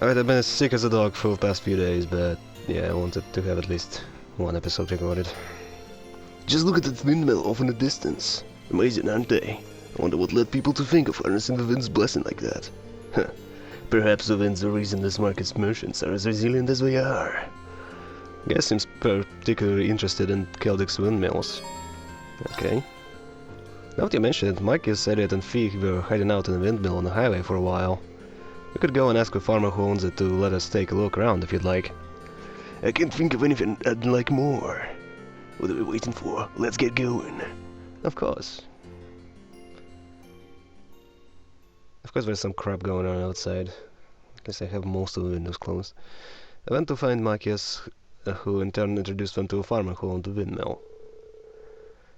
Alright, I've been as sick as a dog for the past few days, but yeah, I wanted to have at least one episode recorded. Just look at that windmill off in the distance. Amazing, aren't they? I wonder what led people to think of harnessing the wind's blessing like that. Huh. Perhaps the wind's the reason this market's merchants are as resilient as we are. Guess seems particularly interested in Celtic's windmills. Okay. Now that you mention it, Marcus, Elliot and Fee were hiding out in a windmill on the highway for a while. We could go and ask the farmer who owns it to let us take a look around if you'd like. I can't think of anything I'd like more. What are we waiting for? Let's get going. Of course. Of course there's some crap going on outside. I guess I have most of the windows closed. I went to find Marcus, who in turn introduced them to a farmer who owned the windmill.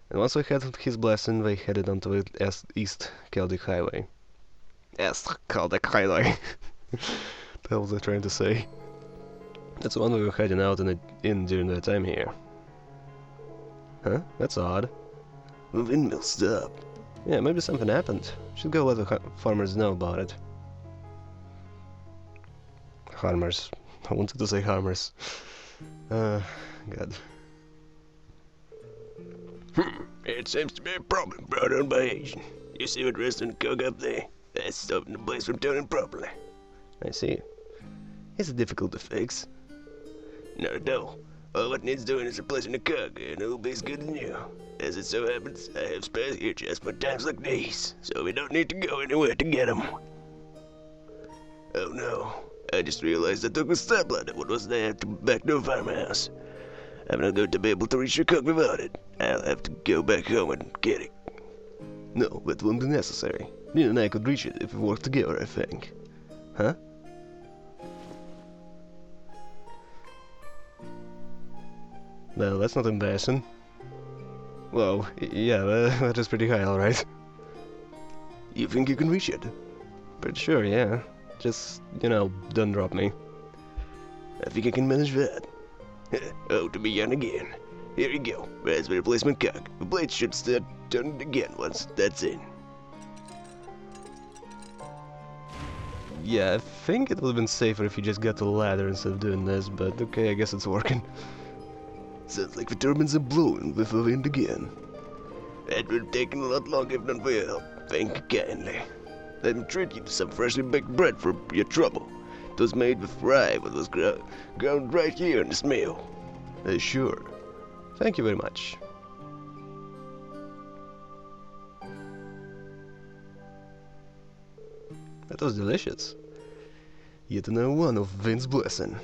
And once we had his blessing, they headed onto the East Celtic Highway. East Celtic Highway. The hell was I trying to say? That's the one we were hiding out in during the time here. Huh? That's odd. The windmill stopped. Yeah, maybe something happened. Should go let the farmers know about it. Farmers. I wanted to say harmers. God. It seems to be a problem brought on by Asian. You see what restaurant cook up there? That's stopping the place from turning properly. I see. Is it difficult to fix? Not at all. All what needs doing is replacing the cook, and it'll be as good as new. As it so happens, I have spares here just for times like these, so we don't need to go anywhere to get them. Oh no, I just realized I took a stoplight at what was there back to the farmhouse. I'm not going to be able to reach the cook without it. I'll have to go back home and get it. No, that won't be necessary. Neil and I could reach it if we work together, I think. Huh? Well, that's not embarrassing. Whoa, yeah, that is pretty high, alright. You think you can reach it? Pretty sure, yeah. Just, don't drop me. I think I can manage that. Oh, to begin again. Here you go. There's the replacement cock. The blade should start turning again once that's in. Yeah, I think it would have been safer if you just got the ladder instead of doing this, but okay, I guess it's working. Sounds like the turbines are blowing with the wind again. That would have taken a lot longer if not for your help. Thank you kindly. Let me treat you to some freshly baked bread for your trouble. It was made with rye, but was ground right here in this mill. Sure. Thank you very much. That was delicious. Yet another one of Vin's blessing.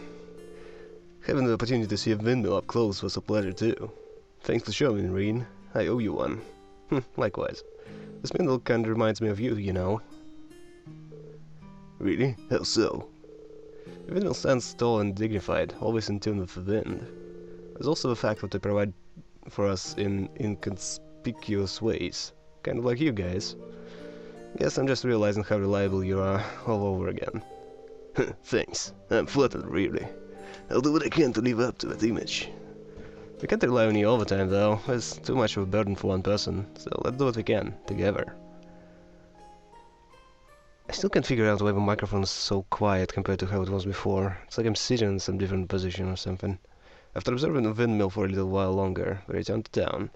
Having the opportunity to see a windmill up close was a pleasure too. Thanks for showing me, Reen. I owe you one. Likewise. This windmill kinda reminds me of you, you know. Really? How so? The windmill stands tall and dignified, always in tune with the wind. There's also the fact that they provide for us in inconspicuous ways. Kind of like you guys. Guess I'm just realizing how reliable you are all over again. Thanks. I'm flattered, really. I'll do what I can to live up to that image. We can't rely on you all the time, though. It's too much of a burden for one person, so let's do what we can, together. I still can't figure out why the microphone is so quiet compared to how it was before. It's like I'm sitting in some different position or something. After observing the windmill for a little while longer, we return to town.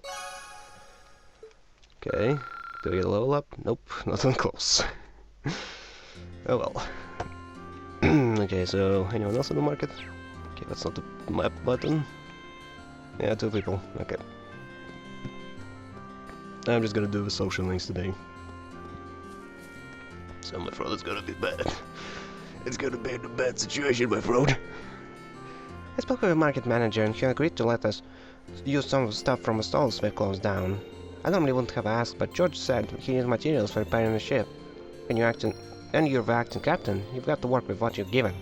Okay, do we get a level up? Nope, not even close. Oh well. Okay, so anyone else in the market? Okay, that's not the map button. Yeah, 2 people. Okay. I'm just gonna do the social links today. So my throat is gonna be bad. It's gonna be in a bad situation, my throat. I spoke with the market manager and he agreed to let us use some of the stuff from the stalls we've closed down. I normally wouldn't have asked, but George said he needs materials for repairing the ship. When you're the acting captain, you've got to work with what you're given.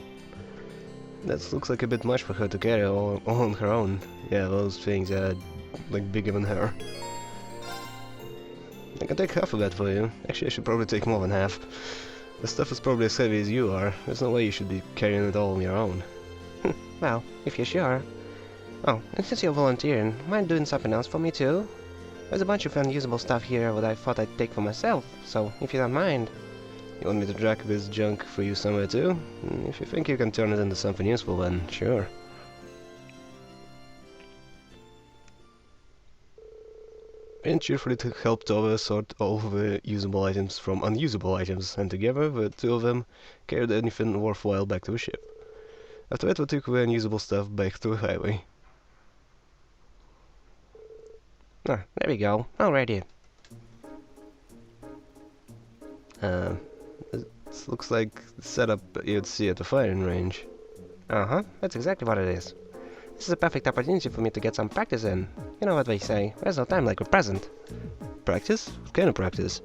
That looks like a bit much for her to carry all on her own. Yeah, those things are like bigger than her. I can take half of that for you. Actually, I should probably take more than half. The stuff is probably as heavy as you are. There's no way you should be carrying it all on your own. Well, if you're sure. Oh, and since you're volunteering, mind doing something else for me too? There's a bunch of unusable stuff here that I thought I'd take for myself, so if you don't mind. You want me to track this junk for you somewhere too? If you think you can turn it into something useful, then sure. And cheerfully to help Tova sort all the usable items from unusable items, and together the two of them carried anything worthwhile back to the ship. After that, we took the unusable stuff back to the highway. Ah, there we go. Already. This looks like the setup you'd see at the firing range. Uh-huh, that's exactly what it is. This is a perfect opportunity for me to get some practice in. You know what they say, there's no time like the present. Practice? What kind of practice?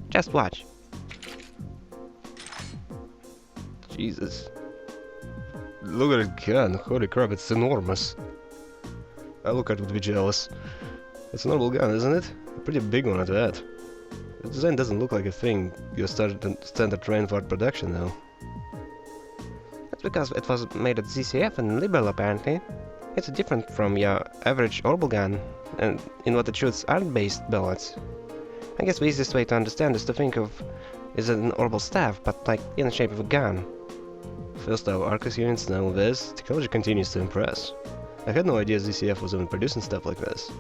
Just watch. Jesus. Look at the gun, holy crap, it's enormous. I look at it would be jealous. It's a normal gun, isn't it? A pretty big one at that. The design doesn't look like a thing you standard Reinhardt production though. That's because it was made at ZCF and Liberal apparently. It's different from your average orbital gun, and in what it shoots art-based bullets. I guess the easiest way to understand is to think of is an orbital staff, but like in the shape of a gun. First our Arcus units, now this, technology continues to impress. I had no idea ZCF was even producing stuff like this.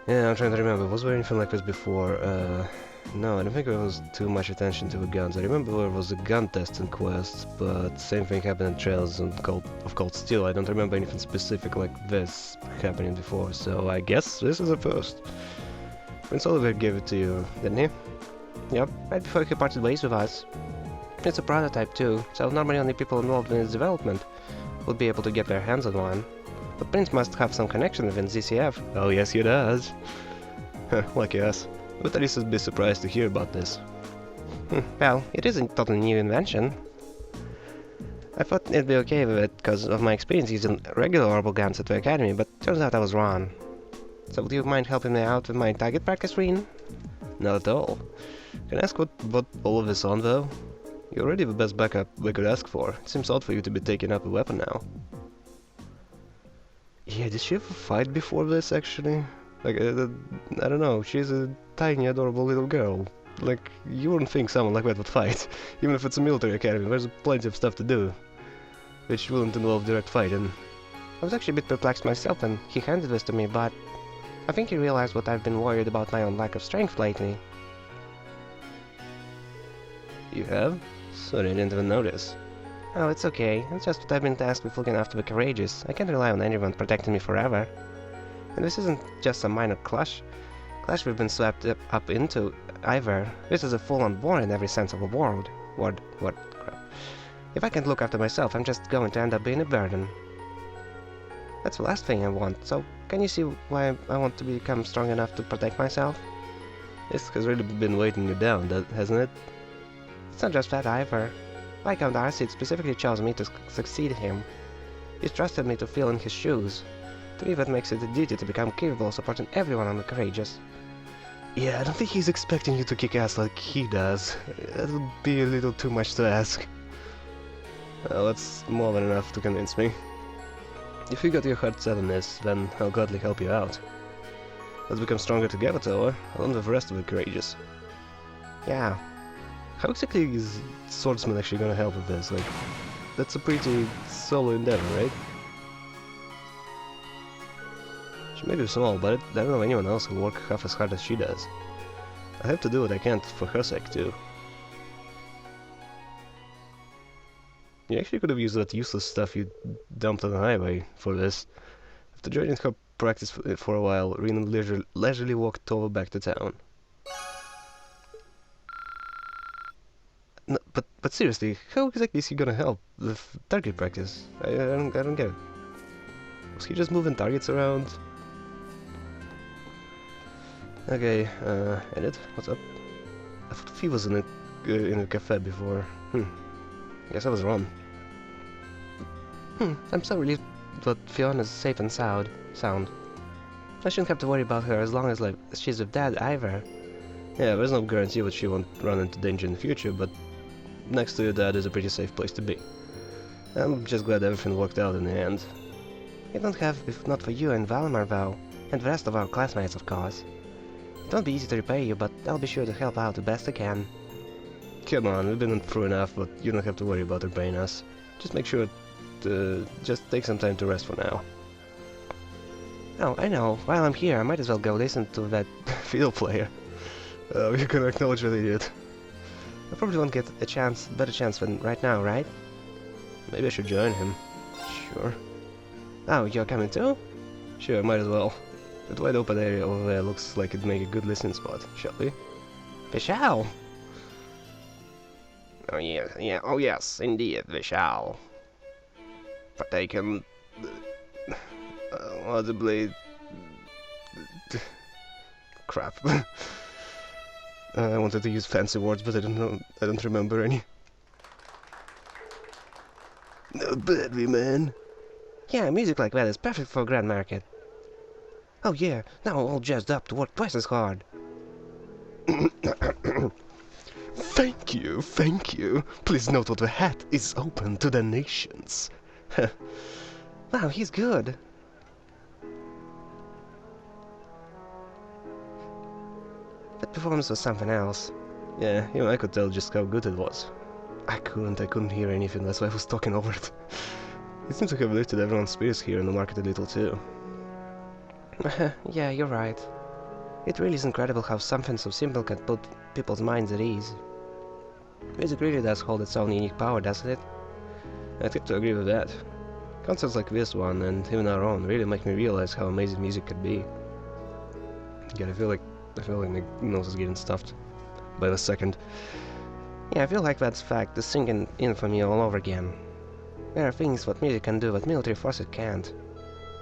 Yeah, I'm trying to remember, was there anything like this before? No, I don't think there was too much attention to the guns. I remember there was a gun test in Quest, but same thing happened in Trails of Cold Steel. I don't remember anything specific like this happening before, so I guess this is a first. Prince Oliver gave it to you, didn't he? Yep, right before he parted ways with us. It's a prototype too, so normally only people involved in its development would be able to get their hands on one. But Prince must have some connection within ZCF. Oh yes, he does. Lucky us. But at least I'd be surprised to hear about this. Well, it isn't a totally new invention. I thought it'd be okay with it because of my experience using regular orbital guns at the academy, but turns out I was wrong. So would you mind helping me out with my target practice, Reen? Not at all. Can I ask what all of this on though? You're already the best backup we could ask for. It seems odd for you to be taking up a weapon now. Yeah, did she ever fight before this actually? Like, I don't know, she's a tiny adorable little girl. Like, you wouldn't think someone like that would fight. Even if it's a military academy, there's plenty of stuff to do. Which wouldn't involve direct fighting. I was actually a bit perplexed myself when he handed this to me, but I think he realized what I've been worried about my own lack of strength lately. You have? Sorry, I didn't even notice. Oh, it's okay. It's just that I've been tasked with looking after the courageous. I can't rely on anyone protecting me forever. And this isn't just a minor clash we've been swept up into, either. This is a full-on war in every sense of the word. What crap. If I can't look after myself, I'm just going to end up being a burden. That's the last thing I want, so can you see why I want to become strong enough to protect myself? This has really been weighting you down, hasn't it? It's not just that either. Viscount Arcid specifically chose me to succeed him. He's trusted me to fill in his shoes. To me that makes it a duty to become capable of supporting everyone on the courageous. Yeah, I don't think he's expecting you to kick ass like he does. That would be a little too much to ask. Well, that's more than enough to convince me. If you got your heart set on this, then I'll gladly help you out. Let's become stronger together, Toa, along with the rest of the courageous. Yeah. How exactly is Swordsman actually gonna help with this? Like, that's a pretty solo endeavor, right? She may be small, but I don't know anyone else who will work half as hard as she does. I have to do what I can for her sake, too. You actually could have used that useless stuff you dumped on the highway for this. After joining her practice for a while, Rena leisurely walked Tova back to town. No, but seriously, how exactly is he gonna help with target practice? I don't get it. Was he just moving targets around? Okay, Edit, what's up? I thought he was in a cafe before. Guess I was wrong. I'm so relieved that Fiona's safe and sound. I shouldn't have to worry about her as long as she's with Dad either. Yeah, there's no guarantee that she won't run into danger in the future, but next to your dad is a pretty safe place to be. I'm just glad everything worked out in the end. We don't have if not for you and Valmar though, and the rest of our classmates of course. It won't be easy to repay you, but I'll be sure to help out the best I can. Come on, we've been through enough, but you don't have to worry about repaying us. Just make sure to just take some time to rest for now. Oh, I know. While I'm here, I might as well go listen to that Fiddle player. You can acknowledge that idiot. I probably won't get a better chance than right now, right? Maybe I should join him. Sure. Oh, you're coming too? Sure, might as well. That wide open area over there looks like it'd make a good listening spot, shall we? We shall. Oh yeah, oh yes, indeed, we shall. But they can... audibly... Crap. I wanted to use fancy words, but I don't remember any. Not badly, man. Yeah, music like that is perfect for a grand market. Oh yeah, now I'm all jazzed up to work twice as hard. Thank you, thank you. Please note that the hat is open to the nations. Wow, he's good. That performance was something else. Yeah, even I could tell just how good it was. I couldn't hear anything, that's why I was talking over it. It seems to have lifted everyone's spirits here in the market a little too. Yeah, you're right. It really is incredible how something so simple can put people's minds at ease. Music really does hold its own unique power, doesn't it? I'd have to agree with that. Concerts like this one, and even our own, really make me realize how amazing music could be. Yet I feel like my nose is getting stuffed by the second. Yeah, I feel like that fact is sinking in for me all over again. There are things what music can do what military forces can't.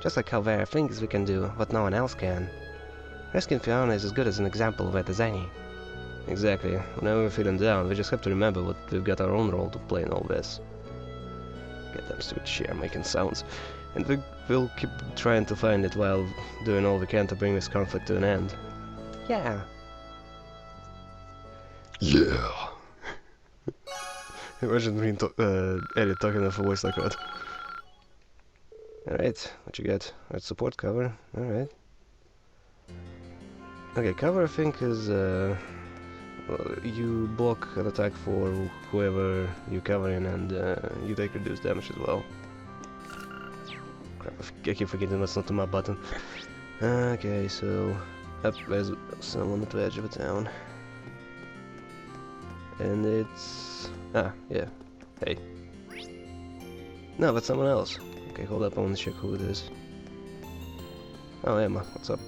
Just like how there are things we can do what no one else can. Rescuing Fiona is as good as an example of that as any. Exactly. Whenever we're feeling down, we just have to remember that we've got our own role to play in all this. Get them stupid chair making sounds. And we'll keep trying to find it while doing all we can to bring this conflict to an end. Yeah. Yeah. Imagine being Eddie talking with a voice like that. Alright, what you got? That's support cover. Alright. Okay, cover I think is you block an attack for whoever you're covering, and you take reduced damage as well. Crap, I keep forgetting that's not the map button. Okay, so up there's someone at the edge of a town. And it's... yeah. Hey. No, that's someone else. Okay, hold up, I want to check who it is. Oh, Emma, what's up?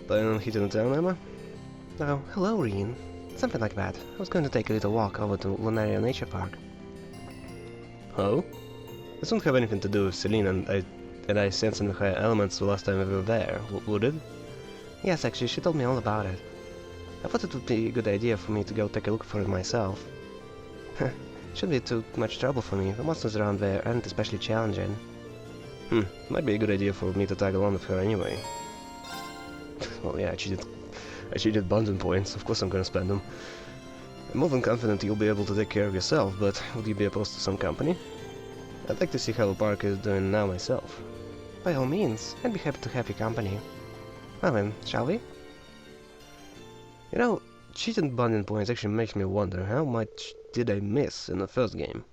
Planning on hitting the town, Emma? Oh, hello, Reen. Something like that. I was going to take a little walk over to Lunaria Nature Park. Oh? This won't have anything to do with Celine, and I sensed some higher elements the last time we were there, would it? Yes, actually, she told me all about it. I thought it would be a good idea for me to go take a look for it myself. Shouldn't be too much trouble for me. The monsters around there aren't especially challenging. Might be a good idea for me to tag along with her anyway. Well, yeah, I cheated bonding points, of course I'm gonna spend them. I'm more than confident you'll be able to take care of yourself, but would you be opposed to some company? I'd like to see how the park is doing now myself. By all means, I'd be happy to have your company. Well then, shall we? You know, cheating bonding points actually makes me wonder how much did I miss in the first game,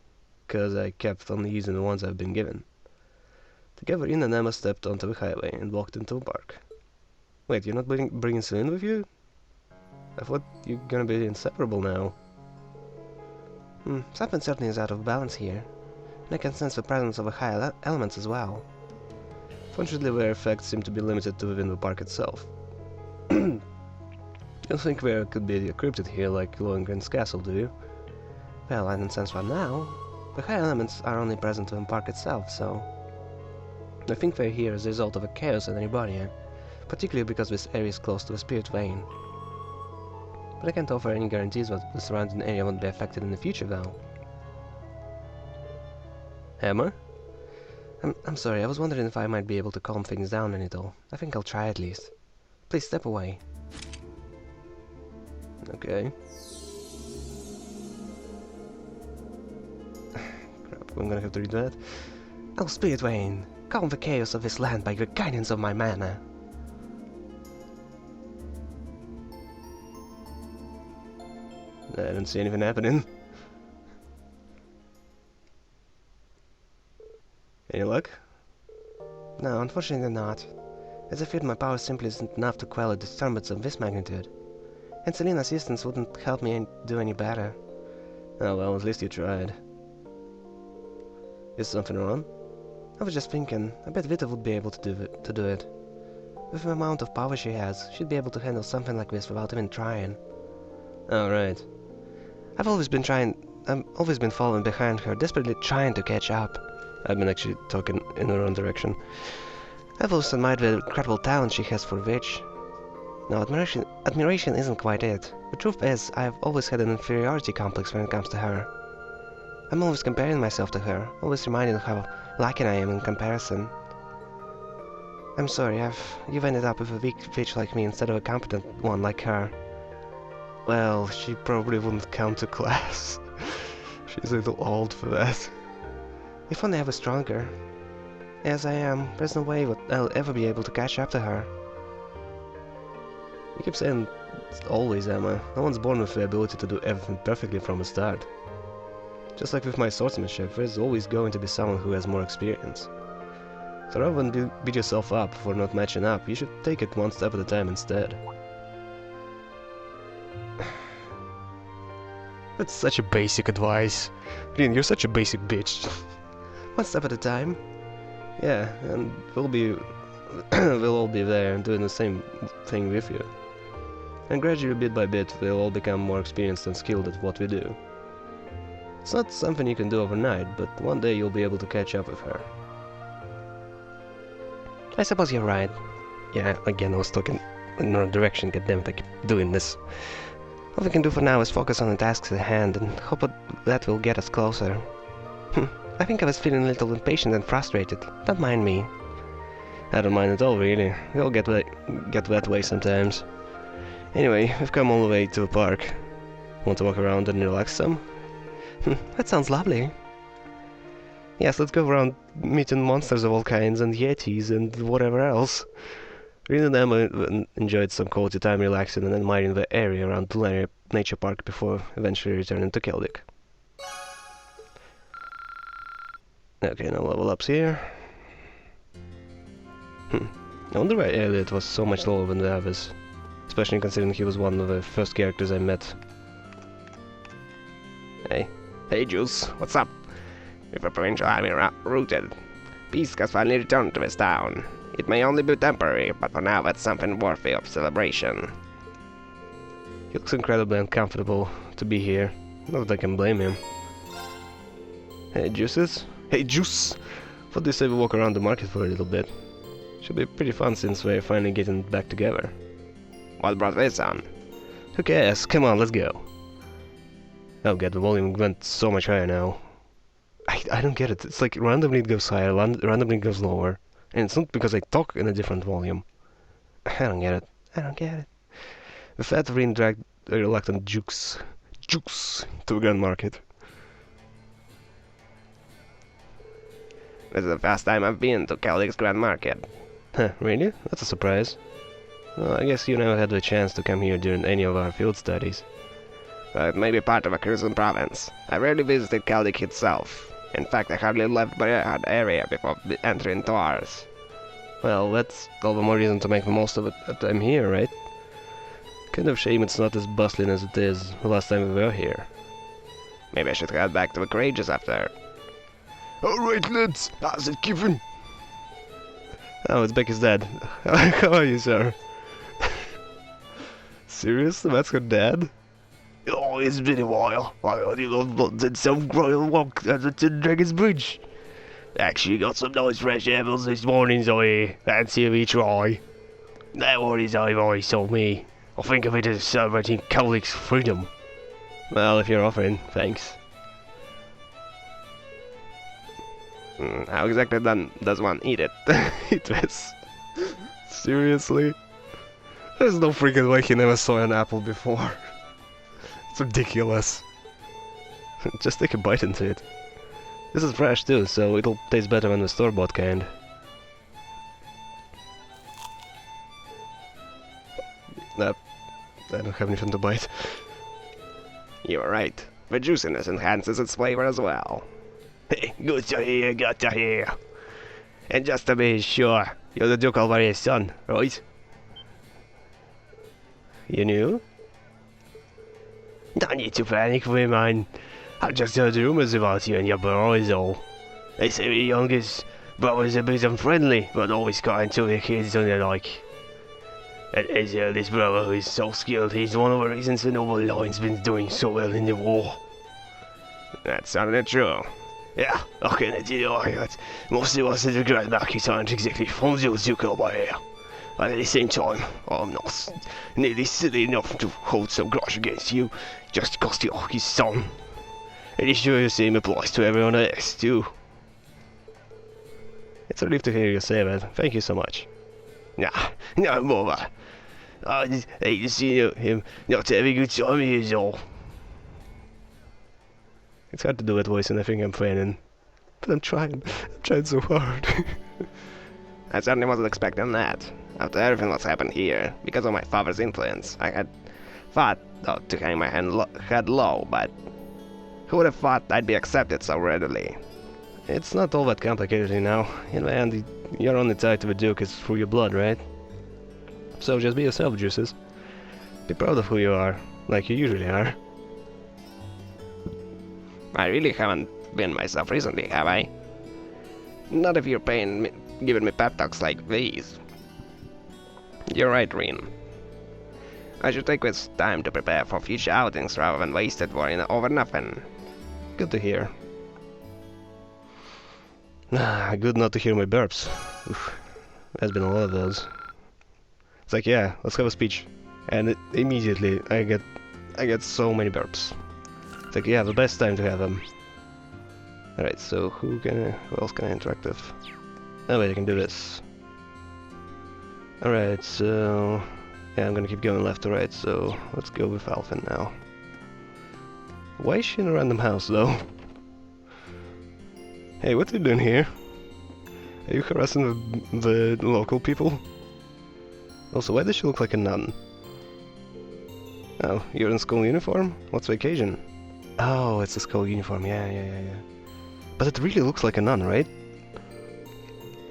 cause I kept only using the ones I've been given. Together, Ian and Emma stepped onto the highway and walked into the park. Wait, you're not bringing Celine with you? I thought you're gonna be inseparable now. Something certainly is out of balance here, and I can sense the presence of a higher elements as well. Fortunately, their effects seem to be limited to within the park itself. You don't think there could be a cryptid here like Lohengrin's castle, do you? Well, I don't sense one now. The higher elements are only present within the park itself, so... I think they're here as a result of a chaos in Erebaria, particularly because this area is close to the Spirit Vein. But I can't offer any guarantees that the surrounding area won't be affected in the future, though. Emma? I'm sorry, I was wondering if I might be able to calm things down a little. I think I'll try at least. Please step away. Okay. Crap, I'm gonna have to read that. Oh, Spirit Vein, calm the chaos of this land by the guidance of my mana. I don't see anything happening. Any luck? No, unfortunately not. As I feared, my power simply isn't enough to quell a disturbance of this magnitude. And Selena's assistance wouldn't help me do any better. Oh well, at least you tried. Is something wrong? I was just thinking, I bet Vita would be able to do it. With the amount of power she has, she'd be able to handle something like this without even trying. Oh, right. I've always been following behind her, desperately trying to catch up. I've been actually talking in the wrong direction. I've always admired the incredible talent she has for which. No, admiration isn't quite it. The truth is, I've always had an inferiority complex when it comes to her. I'm always comparing myself to her, always reminded of how lacking I am in comparison. I'm sorry, you've ended up with a weak bitch like me instead of a competent one like her. Well, she probably wouldn't come to class. She's a little old for that. If only I was stronger. As I am, there's no way I'll ever be able to catch up to her. You keep saying always, Emma. No one's born with the ability to do everything perfectly from the start. Just like with my swordsmanship, there's always going to be someone who has more experience. So rather than beat yourself up for not matching up, you should take it one step at a time instead. That's such a basic advice. Rin, you're such a basic bitch. One step at a time? Yeah, and we'll all be there doing the same thing with you. And gradually, bit by bit, we'll all become more experienced and skilled at what we do. It's not something you can do overnight, but one day you'll be able to catch up with her. I suppose you're right. Yeah, again, I was talking in the wrong direction, goddammit, I keep doing this. All we can do for now is focus on the tasks at hand and hope that will get us closer. I think I was feeling a little impatient and frustrated. Don't mind me. I don't mind at all, really. We all get that way sometimes. Anyway, we've come all the way to the park. Want to walk around and relax some? That sounds lovely. Yes, let's go around meeting monsters of all kinds and yetis and whatever else. Rin and Emma enjoyed some quality time relaxing and admiring the area around Tulare Nature Park before eventually returning to Keldic. Okay, now level ups here. I wonder why Elliot was so much lower than the others, especially considering he was one of the first characters I met. Hey Juice, what's up? With a provincial army routed, peace has finally returned to this town. It may only be temporary, but for now it's something worthy of celebration. He looks incredibly uncomfortable to be here. Not that I can blame him. Hey Juices? Hey Juice! Thought they said we walk around the market for a little bit. Should be pretty fun since we're finally getting back together. What brought this on? Who cares? Come on, let's go. Oh god, the volume went so much higher now. I don't get it. It's like randomly it goes higher, randomly it goes lower. And it's not because I talk in a different volume. I don't get it. I don't get it. The fat Rin dragged a reluctant Jukes to a grand market. This is the first time I've been to Keldic's Grand Market. Huh, really? That's a surprise. Well, I guess you never had the chance to come here during any of our field studies. But it may be part of a Crimson province. I rarely visited Keldic itself. In fact, I hardly left Briarhead area before entering Tours. Well, that's all the more reason to make the most of it that I'm here, right? Kind of shame it's not as bustling as it is the last time we were here. Maybe I should head back to the Courageous after. Alright lads, how's it keeping? Oh, it's Becky's dad. How are you, sir? Seriously, that's her dad? Oh, it's been a while. I only did some royal walk at the Dragon's Bridge. Actually got some nice fresh apples this morning, Zoe. Fancy a wee try. No worries, I saw me. I think of it as celebrating Kellic's freedom. Well, if you're offering, thanks. How exactly then does one eat it? Eat this? Seriously? There's no freaking way he never saw an apple before. It's ridiculous. Just take a bite into it. This is fresh too, so it'll taste better than the store-bought kind. I don't have anything to bite. You're right. The juiciness enhances its flavor as well. Hey, good to hear, good to hear. And just to be sure, you're the Duke Alvari's son, right? You knew? Don't need to panic, man. I've just heard rumors about you and your brother is all. They say the youngest brother's a bit unfriendly, but always kind to the kids and the like. And his eldest brother, who is so skilled, he's one of the reasons the noble line's been doing so well in the war. That sounded true. Yeah, I can deny it. Most of us in the Grand Market aren't exactly from the Duke Alvaria. But at the same time, I'm not nearly silly enough to hold some grudge against you just because you're his son. And it's sure the same applies to everyone else too. It's a relief to hear you say that. Thank you so much. Nah, no bother. I just hate to see him not have a good time here is all. It's hard to do that voice and I think I'm training. But I'm trying so hard. I certainly wasn't expecting that. After everything that's happened here, because of my father's influence, I had thought to hang my head low, but who would have thought I'd be accepted so readily? It's not all that complicated, you know. In the end, your only tie to the Duke is through your blood, right? So just be yourself, Juices. Be proud of who you are, like you usually are. I really haven't been myself recently, have I? Not if you're giving me pep talks like these. You're right, Rin. I should take this time to prepare for future outings rather than waste it worrying over nothing. Good to hear. Good not to hear my burps. Oof. There's been a lot of those. It's like, yeah, let's have a speech. And immediately I get so many burps. It's like, yeah, the best time to have them. Alright, so who else can I interact with? Oh wait, I can do this. Alright, so yeah, I'm gonna keep going left to right, so let's go with Alphen now. Why is she in a random house though? Hey, what are you doing here? Are you harassing the local people? Also, why does she look like a nun? Oh, you're in school uniform? What's the occasion? Oh, it's a school uniform, yeah. But it really looks like a nun, right?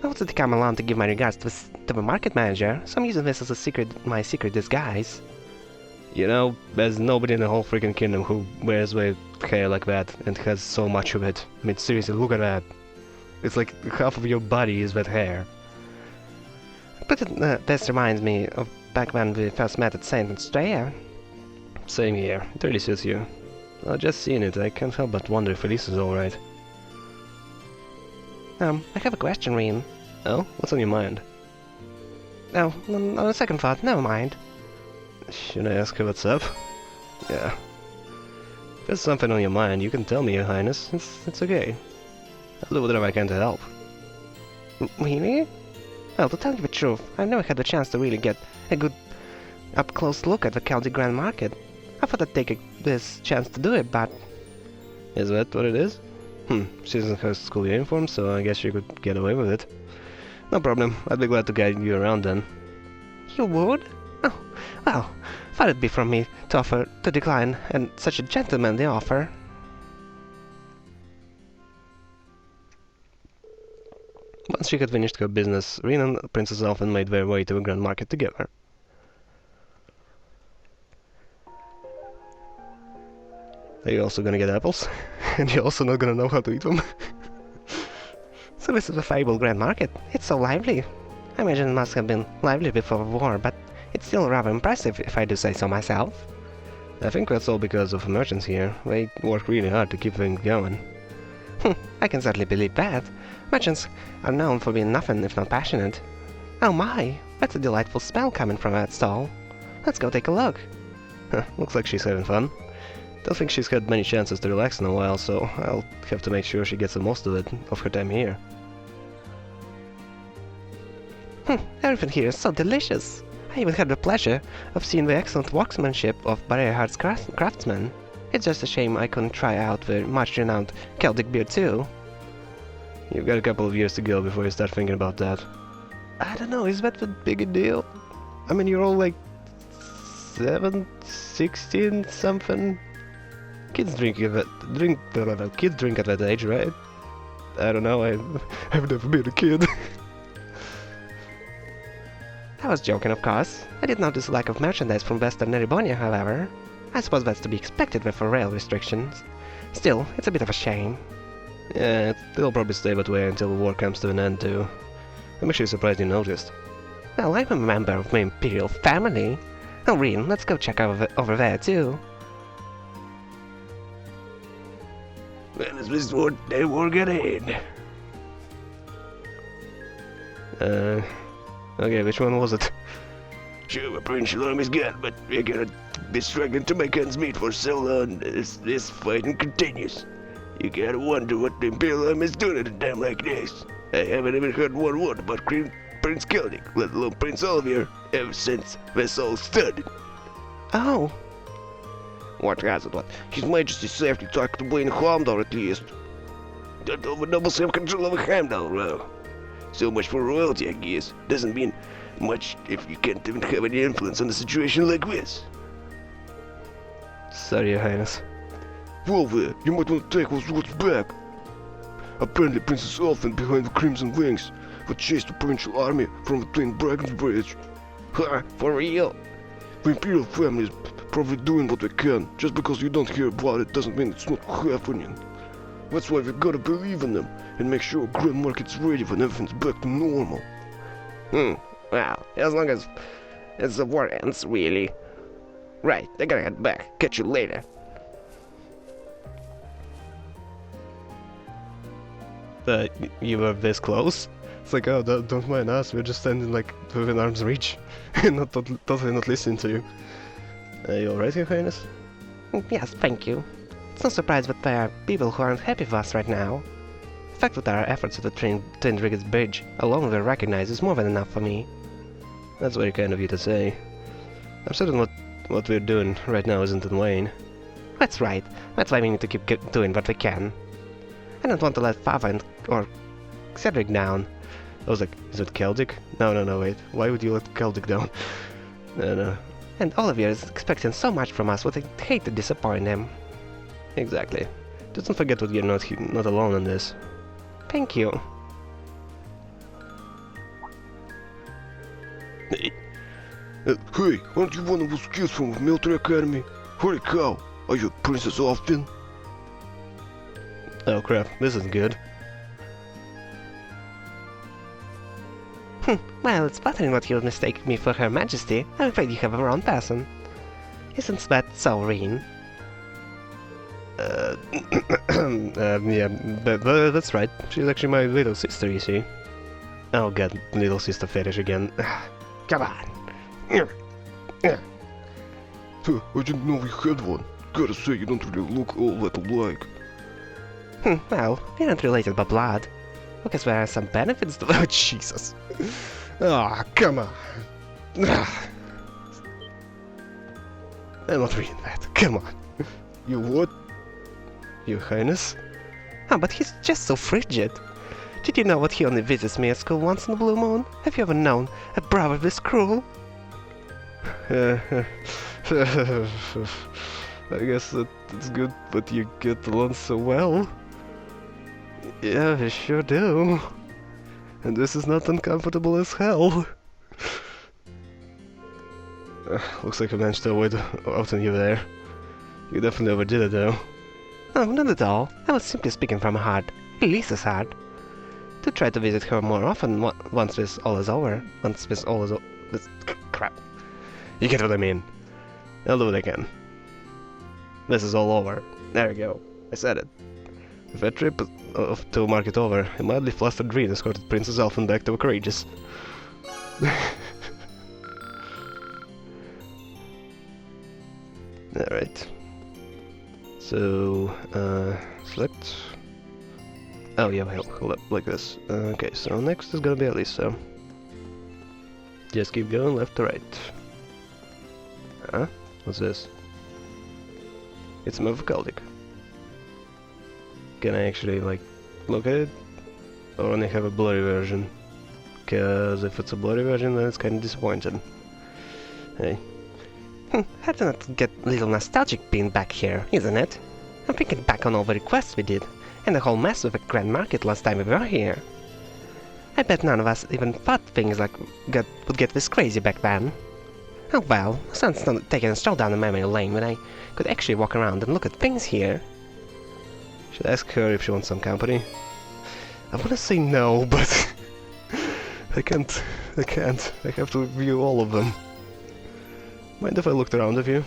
I wanted to come along to give my regards to the market manager, so I'm using this as my secret disguise. You know, there's nobody in the whole freaking kingdom who wears their hair like that and has so much of it. I mean, seriously, look at that. It's like half of your body is that hair. But this reminds me of back when we first met at St. Eustria. Same here, it really suits you. Well, just seeing it, I can't help but wonder if Elisa's alright. I have a question, Rin. Oh? What's on your mind? Oh, on a second thought, never mind. Should I ask her what's up? Yeah. If there's something on your mind, you can tell me, Your Highness. It's okay. I'll do whatever I can to help. Really? Well, to tell you the truth, I've never had the chance to really get a good up-close look at the County Grand Market. I thought I'd take this chance to do it, but... Is that what it is? She doesn't have school uniform, so I guess she could get away with it. No problem, I'd be glad to guide you around then. You would? Oh, well, thought it'd be from me to decline, and such a gentlemanly offer. Once she had finished her business, Rin and Princess Alphen made their way to the Grand Market together. Are you also gonna get apples? And you're also not gonna know how to eat them? So this is the fabled Grand Market. It's so lively. I imagine it must have been lively before the war, but it's still rather impressive if I do say so myself. I think that's all because of the merchants here. They work really hard to keep things going. I can certainly believe that. Merchants are known for being nothing if not passionate. Oh my, that's a delightful smell coming from that stall. Let's go take a look. Looks like she's having fun. Don't think she's had many chances to relax in a while, so I'll have to make sure she gets the most of her time here. Everything here is so delicious. I even had the pleasure of seeing the excellent workmanship of Barrierhart's craftsmen. It's just a shame I couldn't try out the much-renowned Celtic beer too. You've got a couple of years to go before you start thinking about that. I don't know, is that a big a deal? I mean, you're all like 16 something? Kids drink at that age, right? I don't know, I've never been a kid. I was joking, of course. I did notice a lack of merchandise from Western Erebonia, however. I suppose that's to be expected with rail restrictions. Still, it's a bit of a shame. Yeah, they'll probably stay that way until the war comes to an end too. I'm actually surprised you noticed. Well, I'm a member of my Imperial family. Oh, Reen, let's go check over there, too. When is this war, they will get in? Okay, which one was it? Sure, my provincial army's good, but we're gonna be struggling to make ends meet for so long. This fighting continues. You gotta wonder what the Imperial Army is doing at a time like this. I haven't even heard one word about Prince Keldic, let alone Prince Olivier, ever since this all started. Oh, What has it? What? His Majesty safely talked to Wayne Heimdall at least. Don't over nobles have control over Heimdall, well. So much for royalty, I guess. Doesn't mean much if you can't even have any influence on a situation like this. Sorry, Your Highness. Well there, you might want to take those words back. Apparently Princess Elfin behind the Crimson Wings would chase the provincial army from between Dragon's Bridge. ha, for real? The Imperial family is probably doing what they can. Just because you don't hear about it doesn't mean it's not happening. That's why we gotta believe in them and make sure Grand Market's ready when everything's back to normal. Well, as long as the war ends, really. Right, I gotta head back. Catch you later. You were this close? It's like, oh, don't mind us, we're just standing like within arm's reach. and totally not listening to you. Are you alright, Your Highness? Yes, thank you. It's no surprise that there are people who aren't happy with us right now. The fact that our efforts at the Twin Dragons Bridge alone were recognized is more than enough for me. That's very kind of you to say. I'm certain what we're doing right now isn't in vain. That's right. That's why we need to keep doing what we can. I don't want to let Fava or Cedric down. I was like, is it Keldic? No, wait. Why would you let Keldic down? No. And Olivier is expecting so much from us, but I hate to disappoint him. Exactly. Just don't forget that you're not alone in this. Thank you. Hey, aren't you one of those kids from the military academy? Holy cow, are you Princess Elfin? Oh crap, this isn't good. Well, it's flattering that you would mistake me for Her Majesty. I'm afraid you have a wrong person. Isn't that so, Reen? Yeah, that's right. She's actually my little sister, you see. Oh god, little sister fetish again. Come on. I didn't know we had one. Gotta say, you don't really look all that alike. Well, we aren't related by blood. Because there are some benefits to— Oh, Jesus. Ah, come on. Ah. I'm not reading that. Come on. You what? Your Highness? Oh, but he's just so frigid. Did you know that he only visits me at school once in a blue moon? Have you ever known a brother this cruel? I guess that's good, but you get along so well. Yeah, I sure do. And this is not uncomfortable as hell. Looks like I managed to avoid outing you there. You definitely overdid it though. Oh, not at all. I was simply speaking from my heart. Lisa's heart. To try to visit her more often once this all is over. This crap. You get what I mean. I'll do what I can. This is all over. There we go. I said it. With that trip to Market over, a mildly flustered Reen escorted Princess Elfin back to Courageous. Alright. So, select... Oh yeah, hold up, like this. Okay, so next is gonna be Elisa. Just keep going left to right. Huh? What's this? It's a move of Keldic. Can I actually, like, look at it? Or only have a blurry version? Cause if it's a blurry version, then it's kinda disappointing. Hey. Hard to not get a little nostalgic being back here, isn't it? I'm thinking back on all the requests we did, and the whole mess with the Grand Market last time we were here. I bet none of us even thought things like would get this crazy back then. Oh well, sounds not taking a stroll down the memory lane when I could actually walk around and look at things here. Should I ask her if she wants some company? I wanna say no, but I can't. I have to view all of them. Mind if I looked around with you?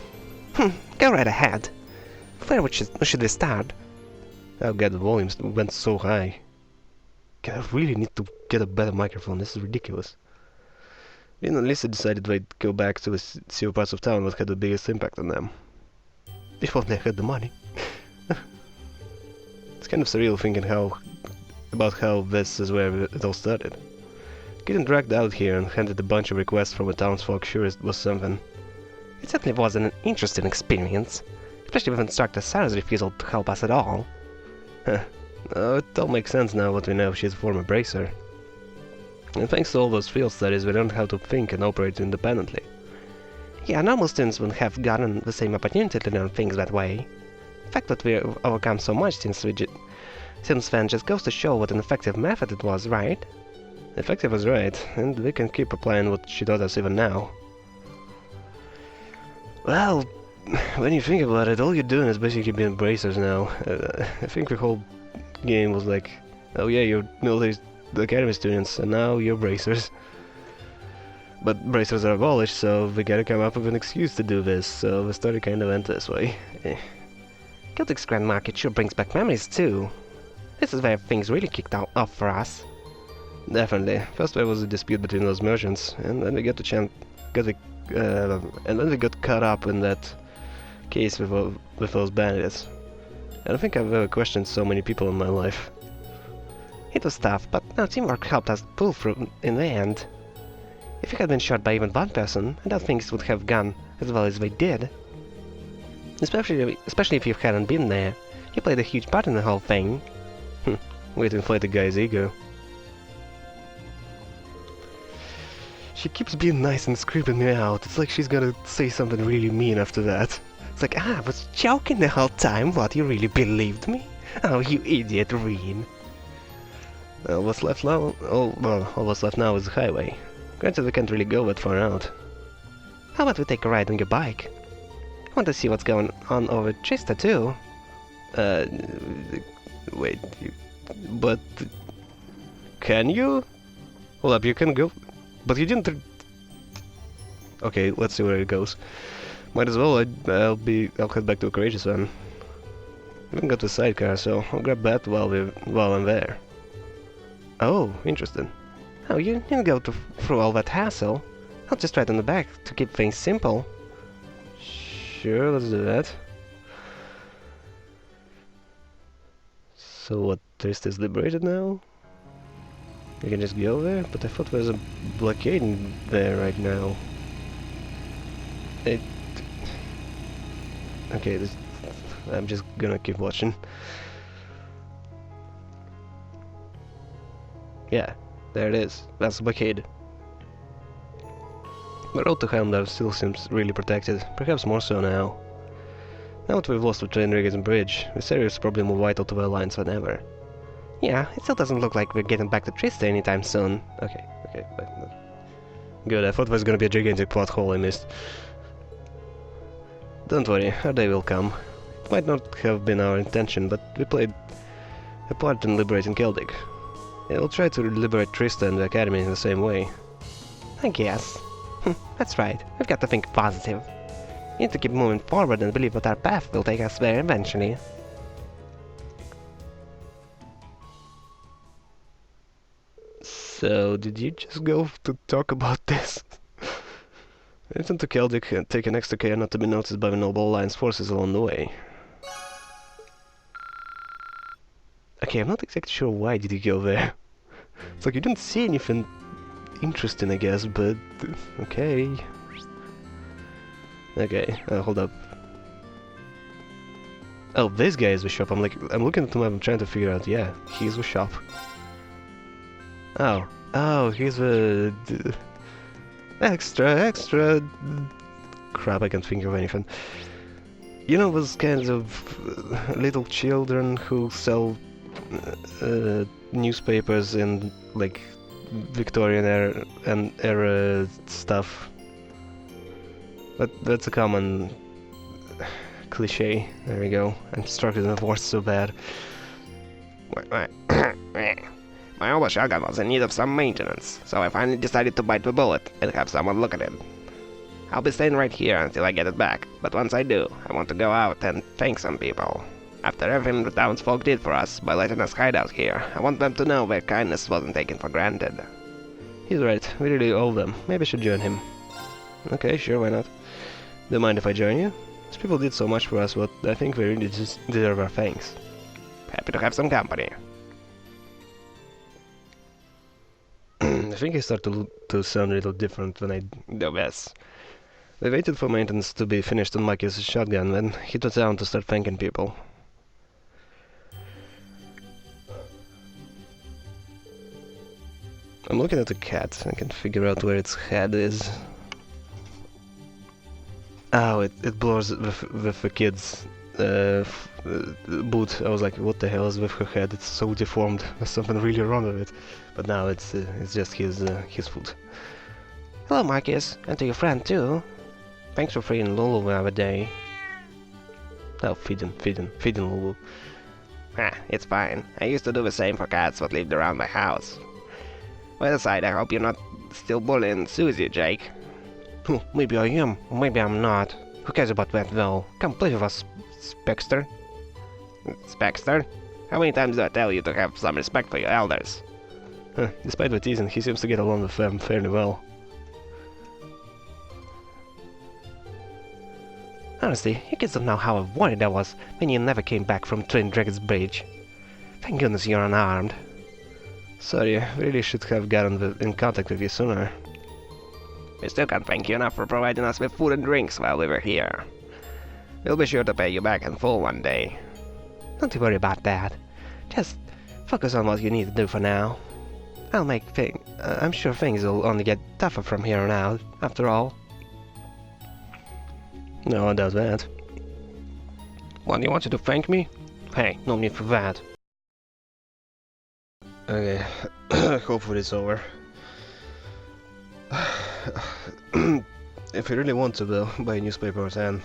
Go right ahead. Where should we start? Oh god, the volume went so high. God, I really need to get a better microphone, this is ridiculous. Me and Lisa decided they'd go back to see what parts of town that had the biggest impact on them. If only they had the money. It's kind of surreal thinking about how this is where it all started. Getting dragged out here and handed a bunch of requests from the townsfolk sure was something. It certainly was an interesting experience, especially with Instructor Sarah's refusal to help us at all. Oh, it all makes sense now what we know she's a former bracer. And thanks to all those field studies we learned how to think and operate independently. Yeah, normal students wouldn't have gotten the same opportunity to learn things that way. The fact that we've overcome so much since then just goes to show what an effective method it was, right? Effective was right, and we can keep applying what she taught us even now. Well, when you think about it, all you're doing is basically being bracers now. I think the whole game was like, oh yeah, you're military academy students, and now you're bracers. But bracers are abolished, so we gotta come up with an excuse to do this, so the story kinda went this way. Celtic's Grand Market sure brings back memories too. This is where things really kicked off for us. Definitely. First there was a dispute between those merchants, and then we got caught up in that case with those bandits. I don't think I've ever questioned so many people in my life. It was tough, but our teamwork helped us pull through in the end. If we had been shot by even one person, I doubt things would have gone as well as they did. Especially if you hadn't been there. You played a huge part in the whole thing. Way to inflate the guy's ego. She keeps being nice and creeping me out. It's like she's gonna say something really mean after that. It's like, I was joking the whole time. What, you really believed me? Oh, you idiot, Reen. All what's left now is the highway. Granted, we can't really go that far out. How about we take a ride on your bike? I want to see what's going on over at Trista too. Wait, but can you? Hold up, you can go, but you didn't. Okay, let's see where it goes. Might as well. I'll head back to a Courageous One. We haven't got the sidecar, so I'll grab that while I'm there. Oh, interesting. Oh, you didn't go through all that hassle. I'll just ride on the back to keep things simple. Sure, let's do that. So what, Trista is liberated now? We can just go there? But I thought there was a blockade in there right now. Okay, I'm just gonna keep watching. Yeah, there it is. That's the blockade. The road to Helmdar still seems really protected, perhaps more so now. Now that we've lost the train riggers and bridge, this area is probably more vital to the Alliance than ever. Yeah, it still doesn't look like we're getting back to Trista anytime soon. Okay, good, I thought there was gonna be a gigantic plot hole I missed. Don't worry, our day will come. It might not have been our intention, but we played a part in liberating Celtic. Yeah, we'll try to liberate Trista and the Academy in the same way. I guess. That's right, we've got to think positive. We need to keep moving forward and believe that our path will take us there eventually. So, did you just go to talk about this? Return to Celtic and take an extra care not to be noticed by the Noble Alliance forces along the way. Okay, I'm not exactly sure why did you go there. It's like you didn't see anything interesting, I guess, but okay. Okay, hold up. Oh, this guy is the shop. I'm looking at him, I'm trying to figure out, yeah, he's the shop. Oh, he's the... extra... Crap, I can't think of anything. You know those kinds of little children who sell newspapers in like Victorian era stuff. That's a common cliche. There we go. I'm struggling with words so bad. My old shotgun was in need of some maintenance, so I finally decided to bite the bullet and have someone look at it. I'll be staying right here until I get it back, but once I do, I want to go out and thank some people. After everything the townsfolk did for us by letting us hide out here, I want them to know their kindness wasn't taken for granted. He's right. We really owe them. Maybe I should join him. Okay, sure, why not? Don't mind if I join you? These people did so much for us, but I think we really deserve our thanks. Happy to have some company. I think I start to sound a little different when I do this. We waited for maintenance to be finished on Mikey's shotgun, then hit the town to start thanking people. I'm looking at the cat. I can figure out where its head is. Oh, it blurs with the kid's boot. I was like, what the hell is with her head? It's so deformed. There's something really wrong with it. But now it's just his foot. Hello, Marcus, and to your friend too. Thanks for freeing Lulu the other day. Oh, feeding Lulu. It's fine. I used to do the same for cats that lived around my house. Well, aside, I hope you're not still bullying Susie, Jake. Maybe I am, or maybe I'm not. Who cares about that though? Come play with us, Spexter. Spexter? How many times do I tell you to have some respect for your elders? Despite the teasing, he seems to get along with them fairly well. Honestly, you kids don't know how worried I was when you never came back from Twin Dragons Bridge. Thank goodness you're unarmed. Sorry, I really should have gotten in contact with you sooner. We still can't thank you enough for providing us with food and drinks while we were here. We'll be sure to pay you back in full one day. Don't you worry about that. Just focus on what you need to do for now. I'm sure things will only get tougher from here on out, after all. No, I doubt that. What, you wanted to thank me? Hey, no need for that. Okay, hopefully it's over. If you really want to, though, buy newspapers and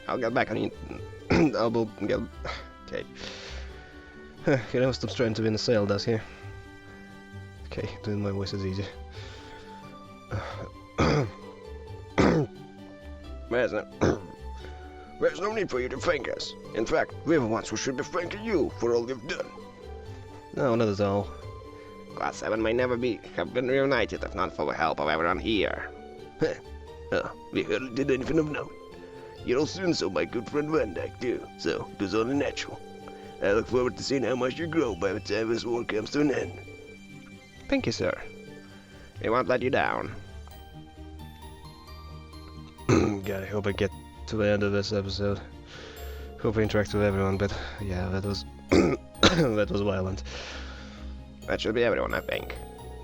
I'll get back on you. I will get... Okay. He never stops trying to win a sale, does he? Okay, doing my voice is easy. There's no need for you to thank us. In fact, we're the ones who should be thanking you for all you've done. No, not at all. Class 7 may never have been reunited if not for the help of everyone here. We hardly did anything of note. You'll soon so my good friend Van Dyke too, so it was only natural. I look forward to seeing how much you grow by the time this war comes to an end. Thank you, sir. We won't let you down. God, I hope I get to the end of this episode. Hope I interact with everyone, but yeah, that was that was violent. That should be everyone, I think.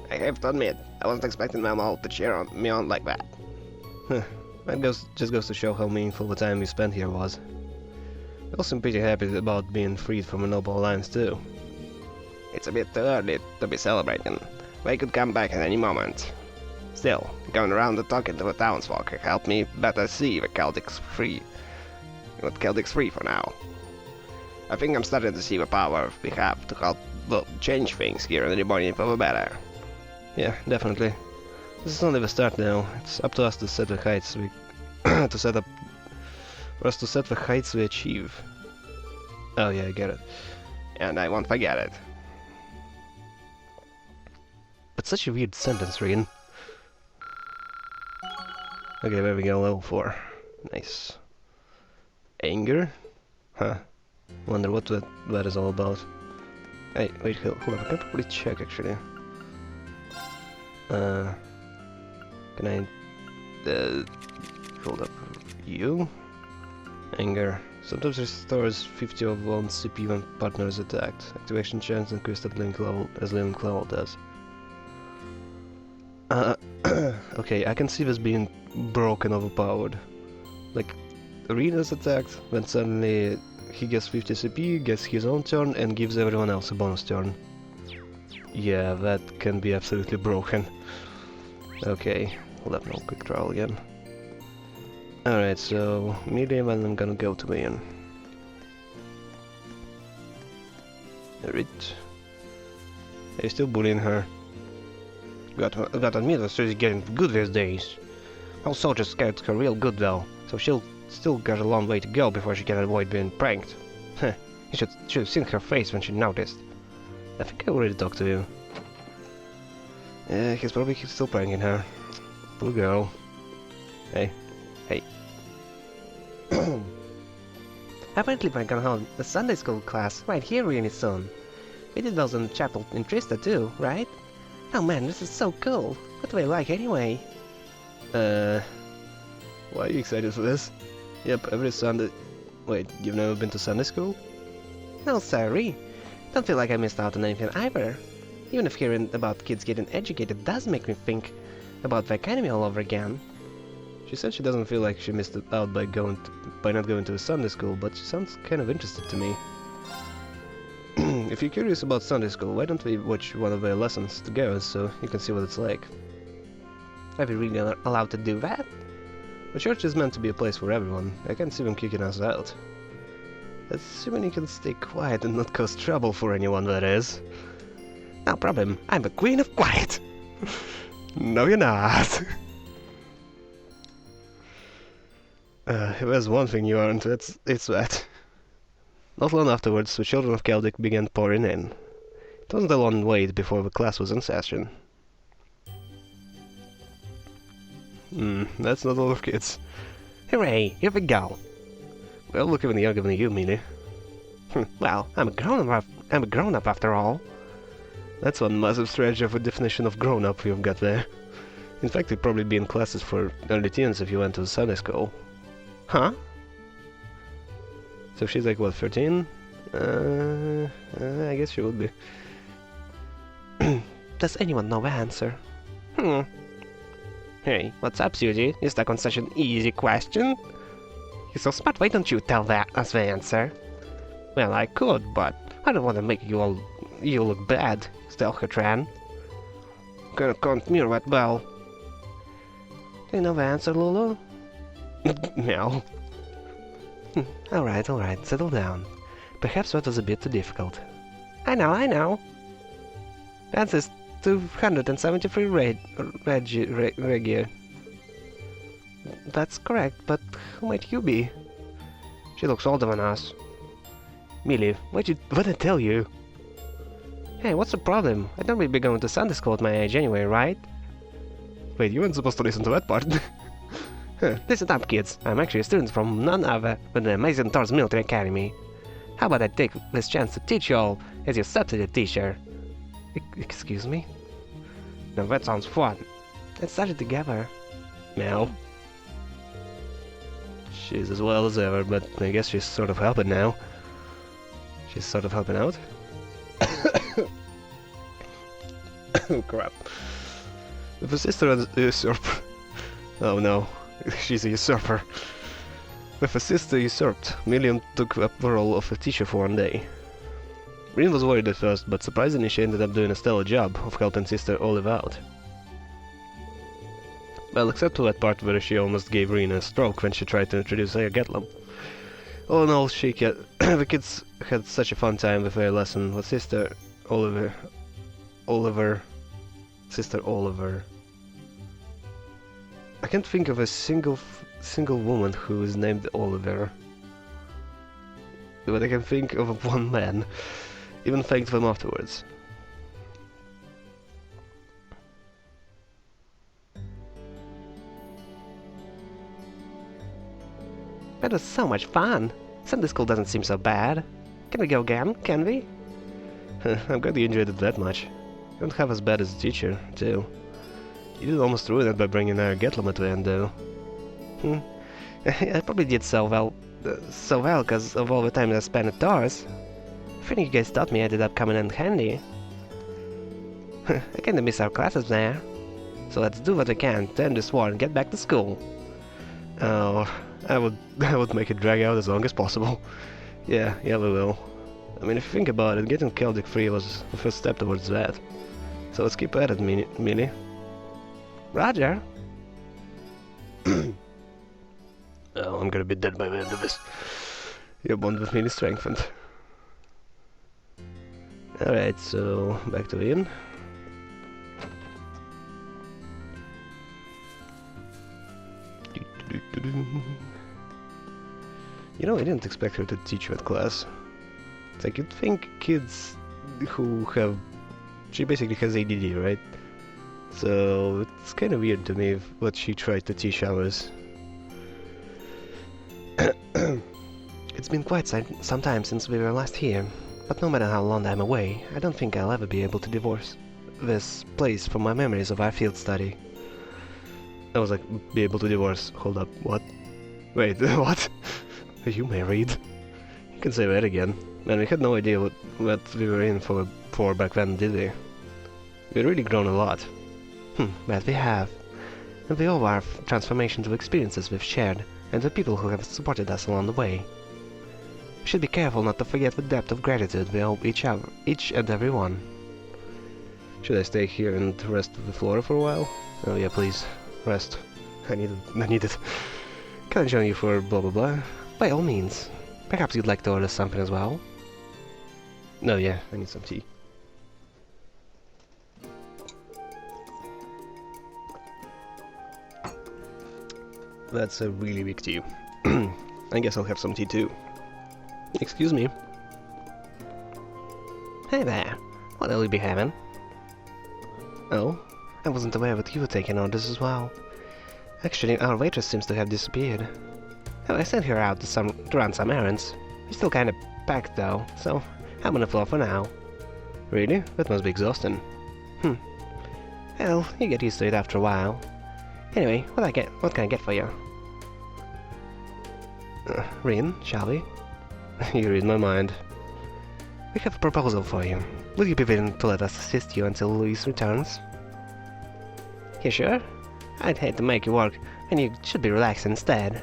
I have to admit, I wasn't expecting them all to cheer me on like that. That just goes to show how meaningful the time we spent here was. I also am pretty happy about being freed from a noble alliance too. It's a bit too early to be celebrating. They could come back at any moment. Still, going around and talking to the townsfolk helped me better see the Celtics free. With Celtics free for now. I think I'm starting to see the power we have to help change things here in the Reborn for the better. Yeah, definitely. This is only the start now. It's up to us to set the heights we set the heights we achieve. Oh yeah, I get it. And I won't forget it. But such a weird sentence, Regan. Okay, there we go, level 4. Nice. Anger? Huh. Wonder what that is all about. Hey, wait, hold up, I can probably check actually. Can I... hold up. You? Anger. Sometimes restores 50 of one's CP when partner is attacked. Activation chance increased at link level as link level does. Okay, I can see this being broken overpowered. Like, Rena's attacked, then suddenly he gets 50 CP, gets his own turn, and gives everyone else a bonus turn. Yeah, that can be absolutely broken. Okay, let me quick trial again. Alright, so medium, and I'm gonna go to main. Alright. They're still bullying her. Gotta admit that she's getting good these days. All soldiers scared her real good though, so she'll still got a long way to go before she can avoid being pranked. Heh, you should have seen her face when she noticed. I think I already talked to you. Yeah, he's probably still pranking her. Poor girl. Hey. Hey. Apparently we're gonna hold a Sunday school class right here really soon. We did those in the chapel in Trista too, right? Oh man, this is so cool. What do I like anyway? Why are you excited for this? Yep, every Sunday... Wait, you've never been to Sunday school? No, sorry. Don't feel like I missed out on anything either. Even if hearing about kids getting educated does make me think about the academy all over again. She said she doesn't feel like she missed out by not going to a Sunday school, but she sounds kind of interested to me. If you're curious about Sunday school, why don't we watch one of their lessons together so you can see what it's like? Are we really allowed to do that? The church is meant to be a place for everyone. I can't see them kicking us out. Assuming you can stay quiet and not cause trouble for anyone, that is. No problem. I'm the queen of quiet. No, you're not. If there's one thing you aren't, it's that. Not long afterwards, the children of Celtic began pouring in. It wasn't a long wait before the class was in session. That's not all of kids. Hooray, here we go. Well, look even younger than you, Meanie. Well, I'm a grown-up after all. That's one massive stretch of a definition of grown-up you've got there. In fact, you'd probably be in classes for early teens if you went to Sunday school. Huh? So she's like, what, 13? I guess she would be. Does anyone know the answer? Hey, what's up, Susie? You stuck on such an easy question? You're so smart, why don't you tell us the answer? Well, I could, but I don't want to make you look bad, Stelchertran. Can't mirror that well. Do you know the answer, Lulu? No. Alright, settle down. Perhaps that was a bit too difficult. I know. The answer is 273 Regia. That's correct, but who might you be? She looks older than us. Millie, what did I tell you? Hey, what's the problem? I don't really be going to Sunday school at my age anyway, right? Wait, you weren't supposed to listen to that part. Listen up, kids. I'm actually a student from none other than the Amazing Thor's Military Academy. How about I take this chance to teach you all as your substitute teacher? Excuse me? Now that sounds fun. Let's start it together. Mel. She's as well as ever, but I guess she's sort of helping now. She's sort of helping out. Oh crap. If a sister and a usurper... Oh no, she's a usurper. With a sister usurped, Milliam took up the role of a teacher for one day. Rin was worried at first, but surprisingly she ended up doing a stellar job of helping Sister Olive out. Well, except for that part where she almost gave Rin a stroke when she tried to introduce her Getlam. All in all, the kids had such a fun time with their lesson with Sister Oliver. I can't think of a single woman who is named Oliver. But I can think of one man. Even thanked them afterwards. That was so much fun. Sunday school doesn't seem so bad. Can we go again, can we? I'm glad you enjoyed it that much. You don't have as bad as a teacher, too. You did almost ruin it by bringing our Getlam at the end, though. I probably did so well because of all the time I spent at Thor's. Everything you guys taught me ended up coming in handy. I kinda miss our classes there. So let's do what we can to end this war and get back to school. Oh, I would I would make it drag out as long as possible. Yeah, we will. I mean, if you think about it, getting Celtic free was the first step towards that. So let's keep at it, Millie. Roger. Oh, I'm gonna be dead by the end of this. Your bond with Millie strengthened. Alright, so back to the inn. You know, I didn't expect her to teach that class. It's like, you'd think kids who have... She basically has ADD, right? So it's kind of weird to me what she tried to teach ours. It's been quite some time since we were last here, but no matter how long I'm away, I don't think I'll ever be able to divorce this place from my memories of our field study. I was like, be able to divorce. Hold up, what? Wait, what? Are you married? You can say that again. Man, we had no idea what we were in for back then, did we? We've really grown a lot. But we have. And we owe our transformation to experiences we've shared, and the people who have supported us along the way. We should be careful not to forget the depth of gratitude we owe each and every one. Should I stay here and rest the floor for a while? Oh yeah, please. Rest. I need it. Can I join you for blah blah blah? By all means. Perhaps you'd like to order something as well? No, yeah, I need some tea. That's a really big tea. I guess I'll have some tea too. Excuse me. Hey there. What'll you be having? Oh? I wasn't aware that you were taking orders as well. Actually, our waitress seems to have disappeared. Oh, I sent her out to run some errands. We're still kinda packed though, so I'm on the floor for now. Really? That must be exhausting. Well, you get used to it after a while. Anyway, what can I get for you? Rin, shall we? You read my mind. We have a proposal for you. Will you be willing to let us assist you until Luis returns? You sure? I'd hate to make you work, and you should be relaxed instead.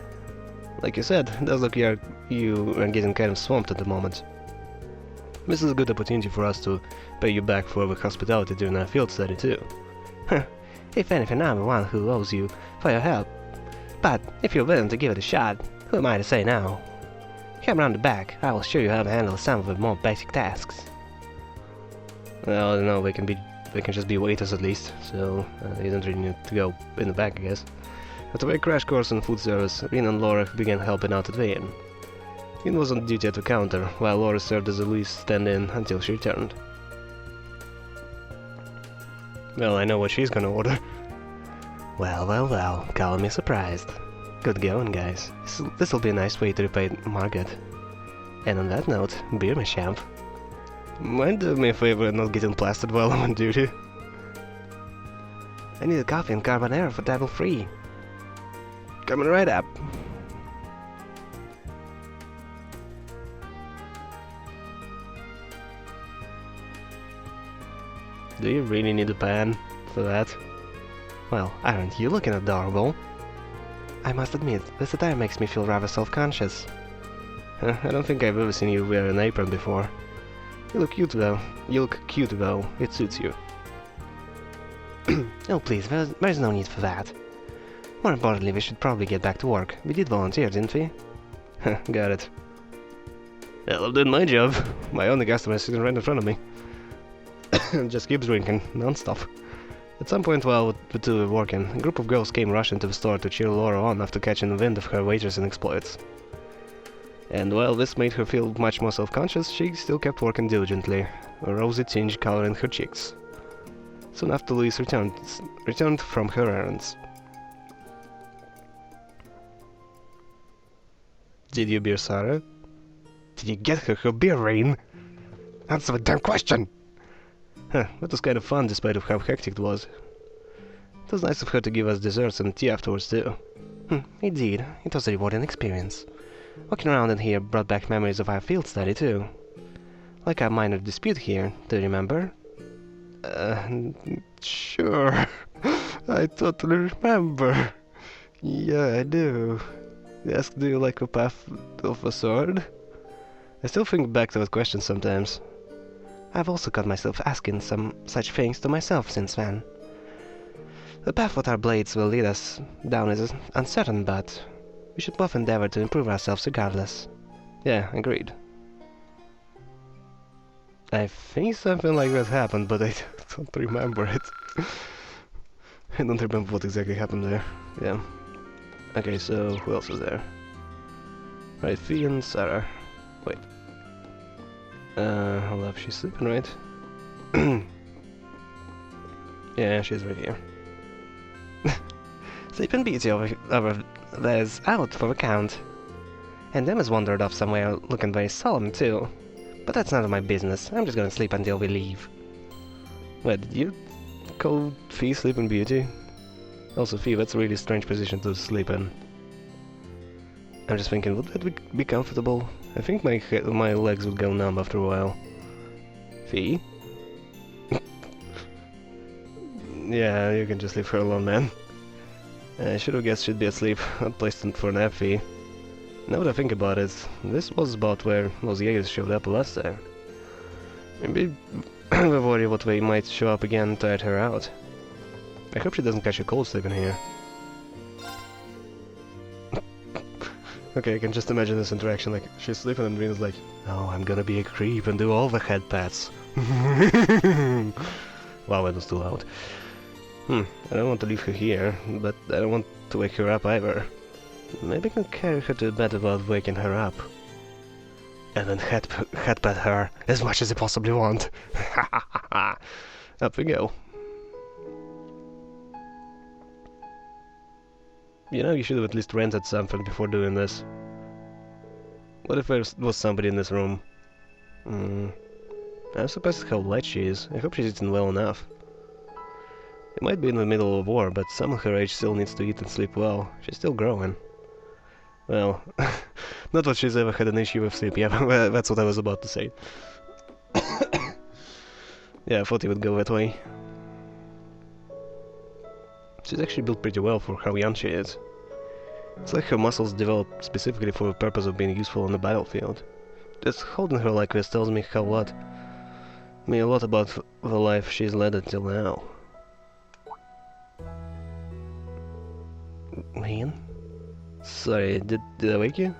Like you said, it does look like you are getting kind of swamped at the moment. This is a good opportunity for us to pay you back for the hospitality during our field study too. If anything, I'm the one who owes you for your help. But if you're willing to give it a shot, who am I to say no? Come round the back, I will show you how to handle some of the more basic tasks. Well, I don't know, they can just be waiters at least, so you don't really need to go in the back, I guess. After a crash course in food service, Rin and Laura began helping out at the inn. Rin was on duty at the counter, while Laura served as a Luis stand-in until she returned. Well, I know what she's gonna order. Well, call me surprised. Good going, guys. This'll be a nice way to repay Margaret. And on that note, beer, my champ. Mind do me a favor and not getting plastered while I'm on duty? I need a coffee and carbonara for table 3. Coming right up. Do you really need a pan for that? Well, aren't you looking adorable? I must admit, this attire makes me feel rather self-conscious. I don't think I've ever seen you wear an apron before. You look cute though. It suits you. Oh please, there's no need for that. More importantly, we should probably get back to work. We did volunteer, didn't we? Got it. Well, I've done my job. My only customer is sitting right in front of me. Just keeps drinking, non-stop. At some point while the two were working, a group of girls came rushing to the store to cheer Laura on after catching wind of her waitressing exploits. And while this made her feel much more self-conscious, she still kept working diligently, a rosy tinge coloring her cheeks. Soon after Luis returned from her errands. Did you beer Sarah? Did you get her beer, Rain? Answer the damn question! That was kind of fun despite of how hectic it was. It was nice of her to give us desserts and tea afterwards too. Indeed, it was a rewarding experience. Walking around in here brought back memories of our field study too. Like our minor dispute here, do you remember? Sure. I totally remember. Yeah, I do. Ask, do you like a path of a sword? I still think back to that question sometimes. I've also caught myself asking some such things to myself since then. The path that our blades will lead us down is uncertain, but we should both endeavor to improve ourselves regardless. Yeah, agreed. I think something like that happened, but I don't remember it. I don't remember what exactly happened there. Yeah. Okay, so who else is there? Right, Fee and Sarah. Wait. Hold up, she's sleeping, right? Yeah, she's right here. Sleeping Beauty over there's out for the count. And Em has wandered off somewhere looking very solemn too. But that's none of my business. I'm just gonna sleep until we leave. Wait, did you call Fee Sleeping Beauty? Also, Fee, that's a really strange position to sleep in. I'm just thinking, would that be comfortable? I think my legs would go numb after a while. Fee? Yeah, you can just leave her alone, man. I should have guessed she'd be asleep. Not placed for a nap, Fee. Now that I think about it, this was about where those Jaegers showed up last time. Maybe the worry what way might show up again tired her out. I hope she doesn't catch a cold sleeping here. Okay, I can just imagine this interaction, like, she's sleeping and Rina's like, oh, I'm gonna be a creep and do all the head pats. Wow, it was too loud. I don't want to leave her here, but I don't want to wake her up either. Maybe I can carry her to bed without waking her up. And then headpat her as much as I possibly want. Up we go. You know, you should have at least rented something before doing this. What if there was somebody in this room? I'm surprised how light she is. I hope she's eating well enough. It might be in the middle of war, but someone her age still needs to eat and sleep well. She's still growing. Well, not that she's ever had an issue with sleep. Yeah, that's what I was about to say. Yeah, I thought it would go that way. She's actually built pretty well for how young she is. It's like her muscles developed specifically for the purpose of being useful on the battlefield. Just holding her like this tells me a lot about the life she's led until now. Ian? Sorry, did I wake you?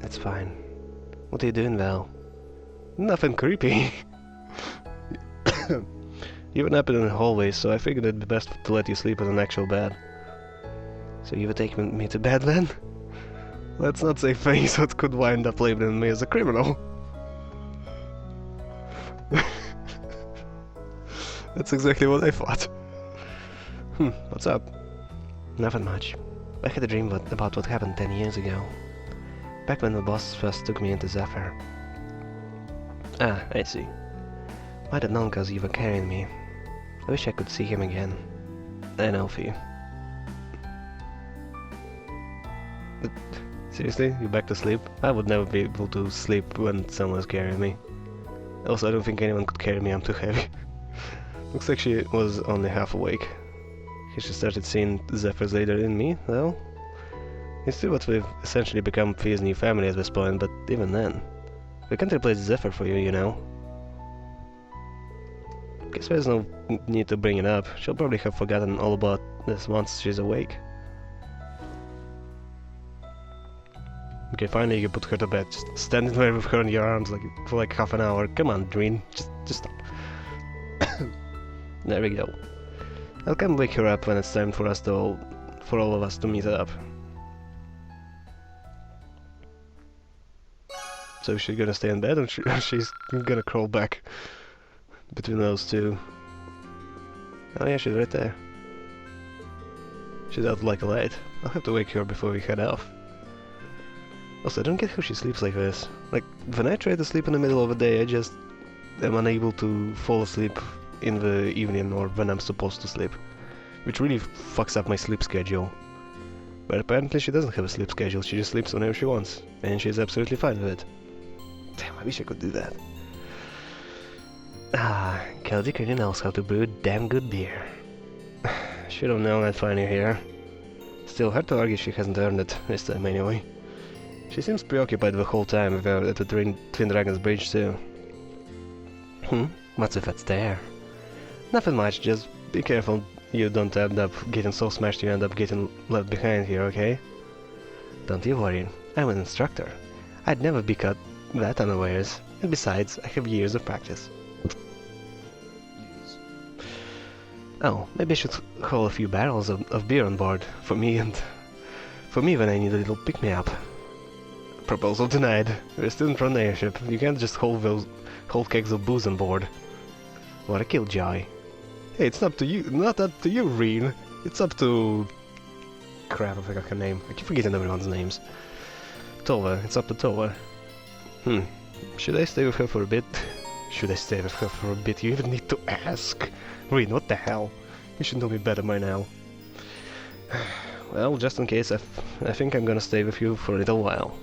It's fine. What are you doing, Val? Nothing creepy. You were napping in the hallway, so I figured it'd be best to let you sleep in an actual bed. So you were taking me to bed then? Let's not say things that could wind up labeling me as a criminal. That's exactly what I thought. What's up? Nothing much. I had a dream about what happened 10 years ago. Back when the boss first took me into Zephyr. Ah, I see. Might have known cause you were carrying me. I wish I could see him again. I know, Fee. Seriously? You back to sleep? I would never be able to sleep when someone's carrying me. Also, I don't think anyone could carry me, I'm too heavy. Looks like she was only half awake. She started seeing Zephyrs later in me, though. It's still what we've essentially become Fee's new family at this point, but even then. We can't replace Zephyr for you, you know. Guess there's no need to bring it up. She'll probably have forgotten all about this once she's awake. Okay, finally you put her to bed. Just standing there with her in your arms for like half an hour. Come on, Dreen. Just stop. There we go. I'll come wake her up when it's time for all of us to meet up. So she's gonna stay in bed and she's gonna crawl back between those two. Oh yeah, she's right there. She's out like a light. I'll have to wake her before we head off. Also, I don't get how she sleeps like this. Like, when I try to sleep in the middle of the day, I just am unable to fall asleep in the evening or when I'm supposed to sleep. Which really fucks up my sleep schedule. But apparently she doesn't have a sleep schedule, she just sleeps whenever she wants. And she's absolutely fine with it. Damn, I wish I could do that. Ah, Cody knows how to brew damn good beer. Should have known I'd find you here. Still, hard to argue she hasn't earned it, this time anyway. She seems preoccupied the whole time we were at the Twin Dragons Bridge too. What's if it's there? Nothing much, just be careful you don't end up getting so smashed you end up getting left behind here, okay? Don't you worry, I'm an instructor. I'd never be caught that unawares, and besides, I have years of practice. Oh, maybe I should haul a few barrels of beer on board, for me when I need a little pick-me-up. Proposal denied. We're a student-run airship. You can't just haul kegs of booze on board. What a killjoy. Hey, it's up to you, not up to you, Reen. It's up to... Crap, I forgot her name. I keep forgetting everyone's names. Tova, it's up to Tova. Should I stay with her for a bit? Should I stay with her for a bit? You even need to ask. Reen, what the hell? You should know me better by now. Well, just in case, I think I'm gonna stay with you for a little while.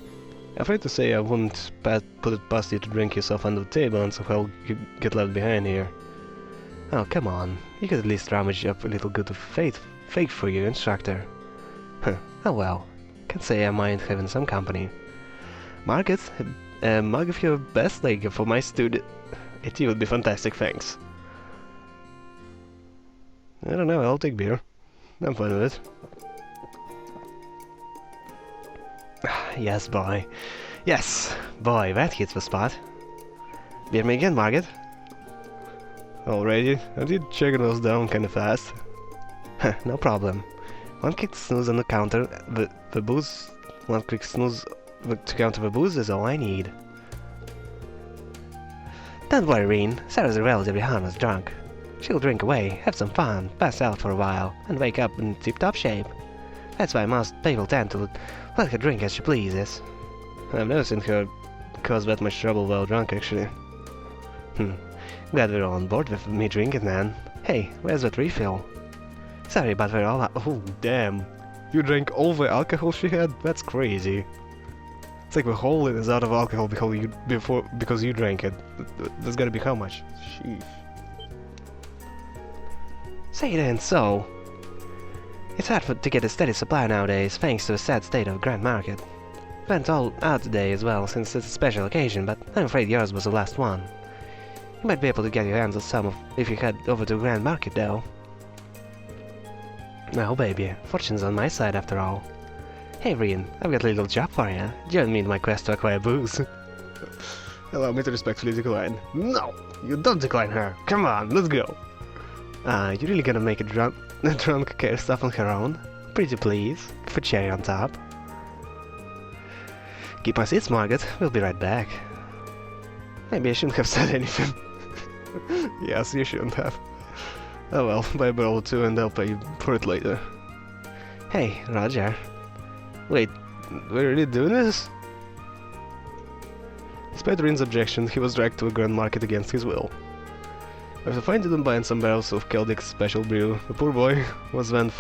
Afraid to say I wouldn't put it past you to drink yourself under the table and somehow you get left behind here. Oh, come on. You could at least rummage up a little good of faith for your instructor. Oh well. Can't say I mind having some company. Margaret, a mug of your best lager for my student. It would be fantastic, thanks. I don't know, I'll take beer. I'm fine with it. Yes, boy. Yes, boy, that hits the spot. Beer me again, Margaret. Alrighty, I did check those down kinda fast. No problem. One quick snooze on the counter, the booze... One quick snooze to counter the booze is all I need. Don't worry, Reen. Sarah's a relatively harmless drunk. She'll drink away, have some fun, pass out for a while, and wake up in tip-top shape. That's why most people tend to let her drink as she pleases. I've never seen her cause that much trouble while drunk, actually. Glad we're all on board with me drinking, then. Hey, where's that refill? Sorry, but we're all out. Oh, damn. You drank all the alcohol she had? That's crazy. It's like the whole is out of alcohol because you drank it. That's gotta be how much? Sheesh. Say it ain't so. It's hard to get a steady supply nowadays, thanks to the sad state of Grand Market. Went all out today as well, since it's a special occasion, but I'm afraid yours was the last one. You might be able to get your hands on some if you head over to Grand Market, though. Oh, baby, fortune's on my side after all. Hey, Reen, I've got a little job for you. Join me in my quest to acquire booze. Allow me to respectfully decline. No, you don't decline her. Come on, let's go. You really gonna make a drunk carry stuff on her own? Pretty please, with a cherry on top. Keep my seats, Margaret. We'll be right back. Maybe I shouldn't have said anything. Yes, you shouldn't have. Oh well, buy a barrel or two and I'll pay you for it later. Hey, Roger. Wait, we're really doing this? Despite Reen's objection, he was dragged to a Grand Market against his will. After finding them buying some barrels of Celtic's special brew, the poor boy was then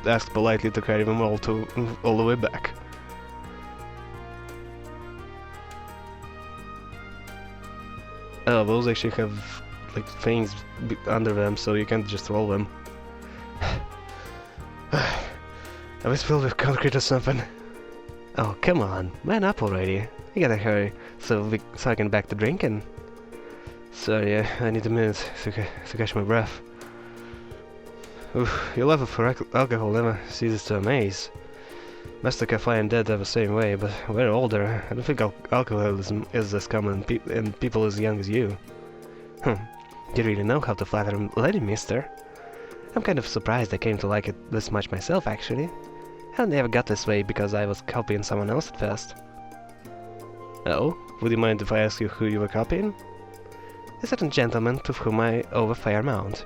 asked politely to carry them all the way back. Oh, those actually have like things under them, so you can't just roll them. I was filled with concrete or something. Oh, come on, man up already. You gotta hurry, so I can back to drinking. Sorry, I need a minute to catch my breath. Oof, your love for alcohol never ceases to amaze. Master Cafe and Dad are the same way, but we're older. I don't think alcoholism is as common in people as young as you. You really know how to flatter a lady, mister. I'm kind of surprised I came to like it this much myself, actually. I only ever got this way because I was copying someone else at first. Oh? Would you mind if I ask you who you were copying? A certain gentleman to whom I owe a fair amount.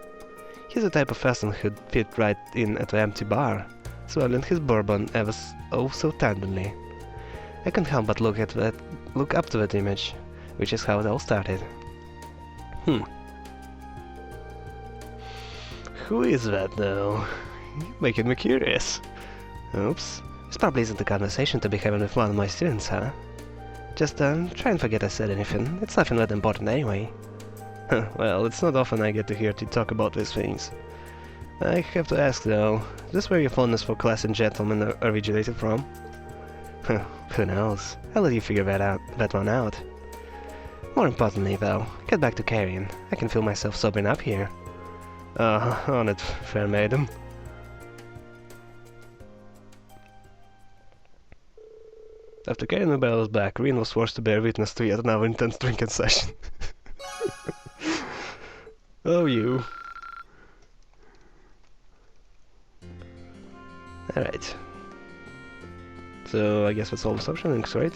He's the type of person who'd fit right in at an empty bar, swallowing his bourbon ever so tenderly. I couldn't help but look up to that image, which is how it all started. Who is that, though? You're making me curious. Oops. This probably isn't the conversation to be having with one of my students, huh? Just, try and forget I said anything. It's nothing that important anyway. Well, it's not often I get to hear you talk about these things. I have to ask though, is this where your fondness for class and gentlemen originated from? Who knows? I'll let you figure that one out. More importantly though, get back to carrying. I can feel myself sobering up here. On it, fair maiden. After carrying the barrels back, Reen was forced to bear witness to yet another intense drinking session. Oh, you. Alright. So, I guess that's all the social links, right?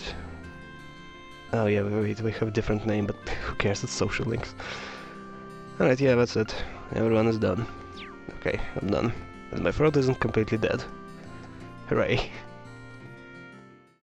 Oh yeah, wait, we have a different name, but who cares, it's social links. Alright, yeah, that's it. Everyone is done. Okay, I'm done. And my throat isn't completely dead. Hooray.